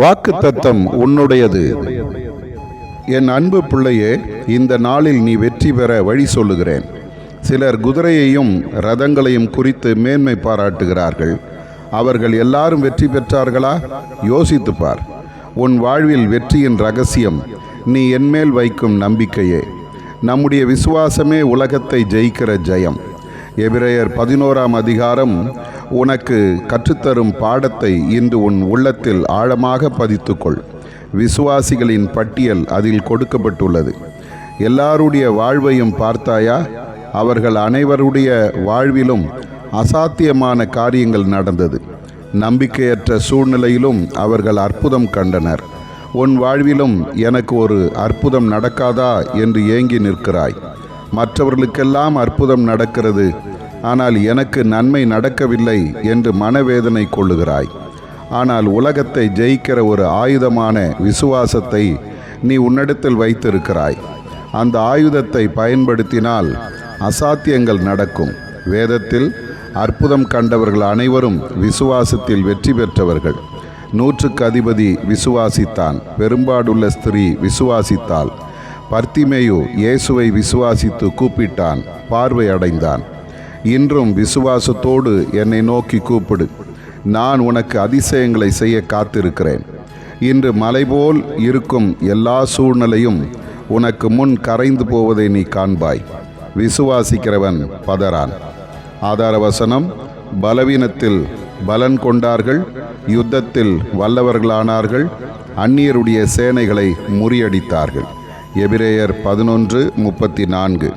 வாக்குத்தத்தம் உன்னுடையது. என் அன்பு பிள்ளையே, இந்த நாளில் நீ வெற்றி பெற வழி சொல்லுகிறேன். சிலர் குதிரையையும் ரதங்களையும் குறித்து மேன்மை பாராட்டுகிறார்கள். அவர்கள் எல்லாரும் வெற்றி பெற்றார்களா? யோசித்துப்பார். உன் வாழ்வில் வெற்றியின் ரகசியம் நீ என்மேல் வைக்கும் நம்பிக்கையே. நம்முடைய விசுவாசமே உலகத்தை ஜெயிக்கிற ஜெயம். எபிரேயர் 11ஆம் அதிகாரம் உனக்கு கற்றுத்தரும் பாடத்தை இன்று உன் உள்ளத்தில் ஆழமாக பதித்துக்கொள். விசுவாசிகளின் பட்டியல் அதில் கொடுக்கப்பட்டுள்ளது. எல்லாருடைய வாழ்வையும் பார்த்தாயா? அவர்கள் அனைவருடைய வாழ்விலும் அசாத்தியமான காரியங்கள் நடந்தது. நம்பிக்கையற்ற சூழ்நிலையிலும் அவர்கள் அற்புதம் கண்டனர். உன் வாழ்விலும் எனக்கு ஒரு அற்புதம் நடக்காதா என்று ஏங்கி நிற்கிறாய். மற்றவர்களுக்கெல்லாம் அற்புதம் நடக்கிறது, ஆனால் எனக்கு நன்மை நடக்கவில்லை என்று மனவேதனை கொள்ளுகிறாய். ஆனால் உலகத்தை ஜெயிக்கிற ஒரு ஆயுதமான விசுவாசத்தை நீ உன்னிடத்தில் வைத்திருக்கிறாய். அந்த ஆயுதத்தை பயன்படுத்தினால் அசாத்தியங்கள் நடக்கும். வேதத்தில் அற்புதம் கண்டவர்கள் அனைவரும் விசுவாசத்தில் வெற்றி பெற்றவர்கள். 100க்கு அதிபதி விசுவாசித்தான். பெரும்பாடுள்ள ஸ்திரீ விசுவாசித்தாள். பர்த்திமேயு இயேசுவை விசுவாசித்து கூப்பிட்டான், பார்வை அடைந்தான். இன்றும் விசுவாசத்தோடு என்னை நோக்கி கூப்பிடு, நான் உனக்கு அதிசயங்களை செய்ய காத்திருக்கிறேன். இன்று மலைபோல் இருக்கும் எல்லா சூழ்நிலையும் உனக்கு முன் கரைந்து போவதை நீ காண்பாய். விசுவாசிக்கிறவன் பதறான். ஆதார வசனம்: பலவீனத்தில் பலன் கொண்டார்கள், யுத்தத்தில் வல்லவர்களானார்கள், அந்நியருடைய சேனைகளை முறியடித்தார்கள். எபிரேயர் 11:34.